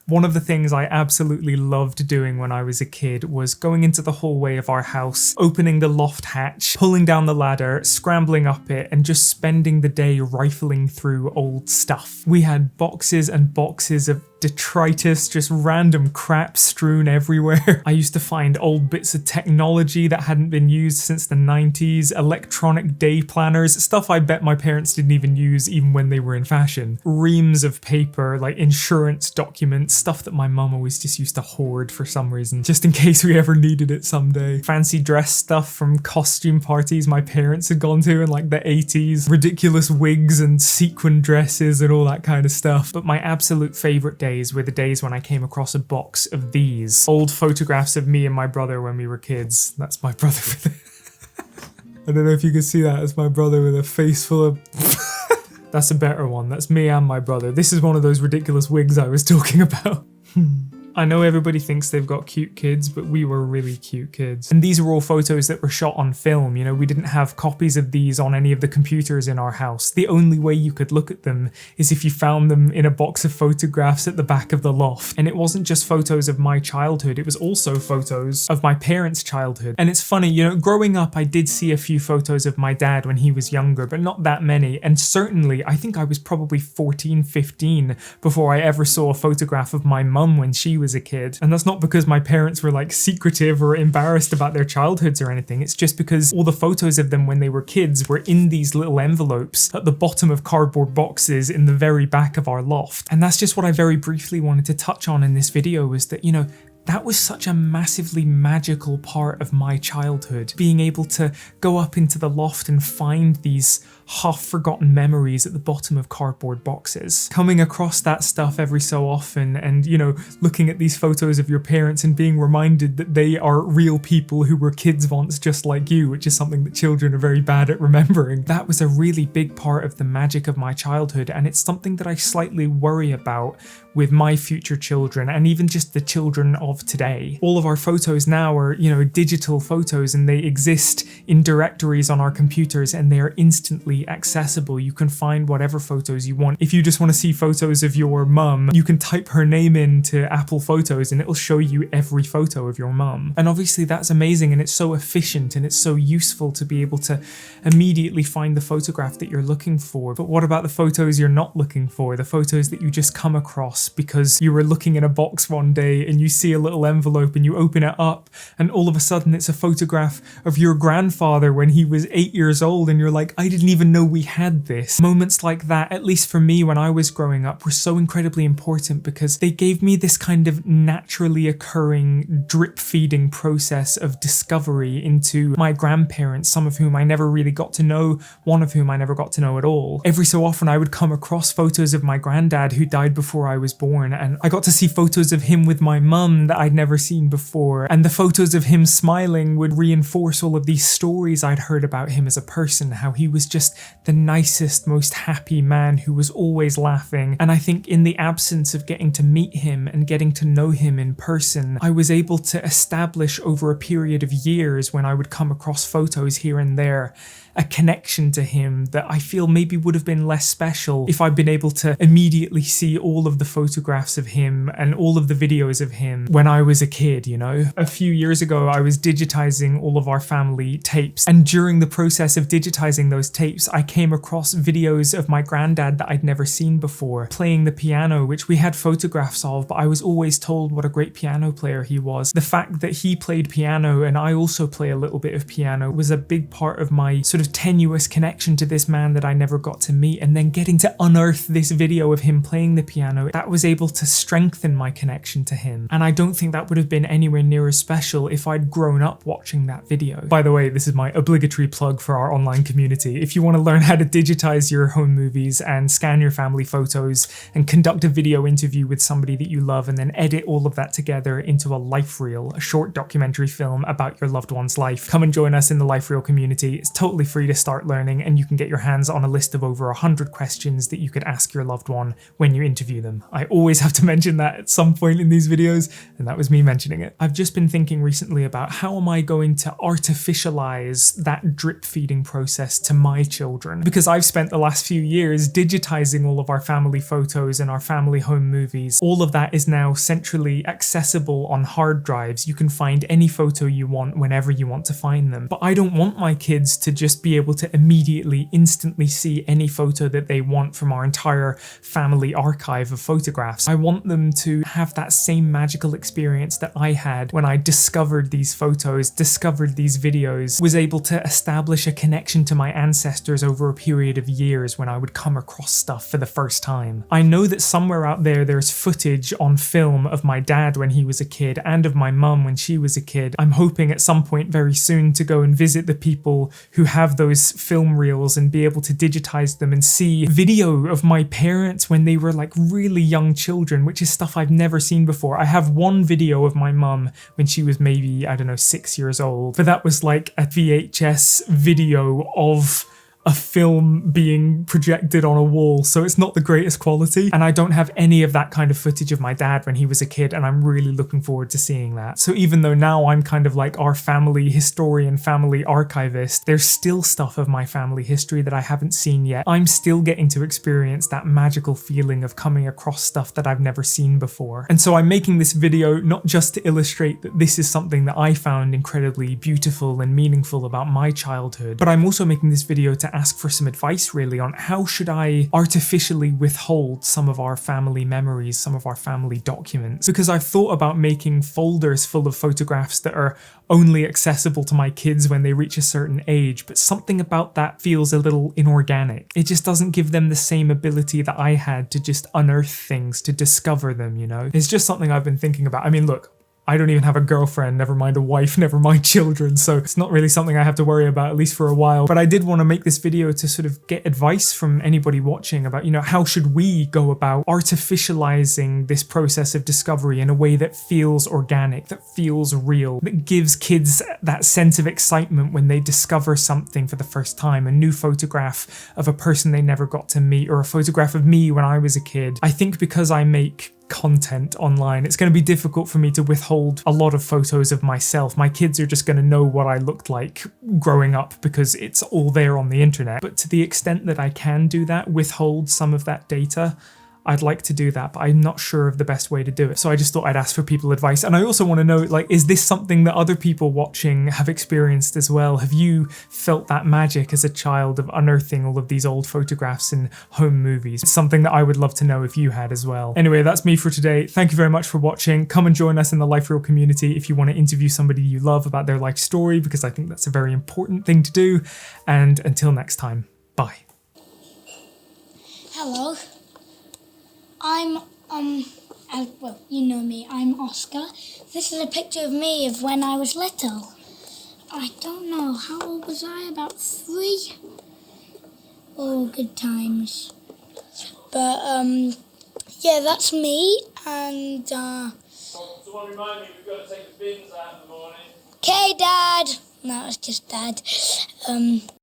One of the things I absolutely loved doing when I was a kid was going into the hallway of our house, opening the loft hatch, pulling down the ladder, scrambling up it, and just spending the day rifling through old stuff. We had boxes and boxes of detritus, just random crap strewn everywhere. I used to find old bits of technology that hadn't been used since the 90s, electronic day planners, stuff I bet my parents didn't even use even when they were in fashion. Reams of paper, like insurance documents, stuff that my mum always just used to hoard for some reason, just in case we ever needed it someday. Fancy dress stuff from costume parties my parents had gone to in like the 80s, ridiculous wigs and sequin dresses and all that kind of stuff. But my absolute favorite days were the days when I came across a box of these old photographs of me and my brother when we were kids. That's my brother with I don't know if you can see that. It's my brother with a face full of That's a better one. That's me and my brother. This is one of those ridiculous wigs I was talking about. I know everybody thinks they've got cute kids, but we were really cute kids. And these are all photos that were shot on film, you know, we didn't have copies of these on any of the computers in our house. The only way you could look at them is if you found them in a box of photographs at the back of the loft. And it wasn't just photos of my childhood, it was also photos of my parents' childhood. And it's funny, you know, growing up I did see a few photos of my dad when he was younger, but not that many. And certainly, I think I was probably 14, 15 before I ever saw a photograph of my mum when she was a kid. And that's not because my parents were like secretive or embarrassed about their childhoods or anything. It's just because all the photos of them when they were kids were in these little envelopes at the bottom of cardboard boxes in the very back of our loft. And that's just what I very briefly wanted to touch on in this video, was that, you know, that was such a massively magical part of my childhood. Being able to go up into the loft and find these half-forgotten memories at the bottom of cardboard boxes. Coming across that stuff every so often and, you know, looking at these photos of your parents and being reminded that they are real people who were kids once just like you, which is something that children are very bad at remembering. That was a really big part of the magic of my childhood, and it's something that I slightly worry about with my future children and even just the children of today. All of our photos now are, you know, digital photos, and they exist in directories on our computers and they are instantly accessible. You can find whatever photos you want. If you just want to see photos of your mum, you can type her name into Apple Photos and it'll show you every photo of your mum. And obviously that's amazing, and it's so efficient and it's so useful to be able to immediately find the photograph that you're looking for. But what about the photos you're not looking for? The photos that you just come across because you were looking in a box one day and you see a little envelope and you open it up and all of a sudden it's a photograph of your grandfather when he was 8 years old, and you're like, I didn't even know we had this. Moments like that, at least for me when I was growing up, were so incredibly important because they gave me this kind of naturally occurring drip feeding process of discovery into my grandparents, some of whom I never really got to know, one of whom I never got to know at all. Every so often I would come across photos of my granddad who died before I was born, and I got to see photos of him with my mum that I'd never seen before, and the photos of him smiling would reinforce all of these stories I'd heard about him as a person, how he was just the nicest, most happy man who was always laughing. And I think in the absence of getting to meet him and getting to know him in person, I was able to establish over a period of years, when I would come across photos here and there, a connection to him that I feel maybe would have been less special if I'd been able to immediately see all of the photographs of him and all of the videos of him when I was a kid, you know? A few years ago, I was digitizing all of our family tapes, and during the process of digitizing those tapes, I came across videos of my granddad that I'd never seen before, playing the piano, which we had photographs of, but I was always told what a great piano player he was. The fact that he played piano and I also play a little bit of piano was a big part of my sort of tenuous connection to this man that I never got to meet, and then getting to unearth this video of him playing the piano, that was able to strengthen my connection to him. And I don't think that would have been anywhere near as special if I'd grown up watching that video. By the way, this is my obligatory plug for our online community. If you want to learn how to digitize your home movies and scan your family photos and conduct a video interview with somebody that you love and then edit all of that together into a life reel, a short documentary film about your loved one's life, come and join us in the life reel community. It's totally free. free to start learning, and you can get your hands on a list of over 100 questions that you could ask your loved one when you interview them. I always have to mention that at some point in these videos, and that was me mentioning it. I've just been thinking recently about how am I going to artificialize that drip feeding process to my children, because I've spent the last few years digitizing all of our family photos and our family home movies. All of that is now centrally accessible on hard drives. You can find any photo you want whenever you want to find them. But I don't want my kids to just be able to immediately, instantly see any photo that they want from our entire family archive of photographs. I want them to have that same magical experience that I had when I discovered these photos, discovered these videos, was able to establish a connection to my ancestors over a period of years when I would come across stuff for the first time. I know that somewhere out there there's footage on film of my dad when he was a kid and of my mum when she was a kid. I'm hoping at some point very soon to go and visit the people who have those film reels and be able to digitize them and see video of my parents when they were like really young children, which is stuff I've never seen before. I have one video of my mum when she was maybe, I don't know, 6 years old, but that was like a VHS video of a film being projected on a wall, so it's not the greatest quality, and I don't have any of that kind of footage of my dad when he was a kid, and I'm really looking forward to seeing that. So even though now I'm kind of like our family historian, family archivist, there's still stuff of my family history that I haven't seen yet. I'm still getting to experience that magical feeling of coming across stuff that I've never seen before. And so I'm making this video not just to illustrate that this is something that I found incredibly beautiful and meaningful about my childhood, but I'm also making this video to ask for some advice really on how should I artificially withhold some of our family memories, some of our family documents, because I've thought about making folders full of photographs that are only accessible to my kids when they reach a certain age, but something about that feels a little inorganic. It just doesn't give them the same ability that I had to just unearth things, to discover them, you know? It's just something I've been thinking about. I mean, look, I don't even have a girlfriend, never mind a wife, never mind children, so it's not really something I have to worry about, at least for a while. But I did want to make this video to sort of get advice from anybody watching about, you know, how should we go about artificializing this process of discovery in a way that feels organic, that feels real, that gives kids that sense of excitement when they discover something for the first time, a new photograph of a person they never got to meet, or a photograph of me when I was a kid. I think because I make content online, it's going to be difficult for me to withhold a lot of photos of myself. My kids are just going to know what I looked like growing up because it's all there on the internet. But to the extent that I can do that, withhold some of that data, I'd like to do that, but I'm not sure of the best way to do it. So I just thought I'd ask for people advice. And I also want to know, like, is this something that other people watching have experienced as well? Have you felt that magic as a child of unearthing all of these old photographs and home movies? It's something that I would love to know if you had as well. Anyway, that's me for today. Thank you very much for watching. Come and join us in the Life Reel community if you want to interview somebody you love about their life story, because I think that's a very important thing to do. And until next time, bye. Hello. I'm, well, you know me, I'm Oscar. This is a picture of me of when I was little. I don't know, how old was I? About 3? Oh, good times. But, yeah, that's me, and, Someone remind me, we've got to take the bins out in the morning. Okay, Dad! No, it's just Dad.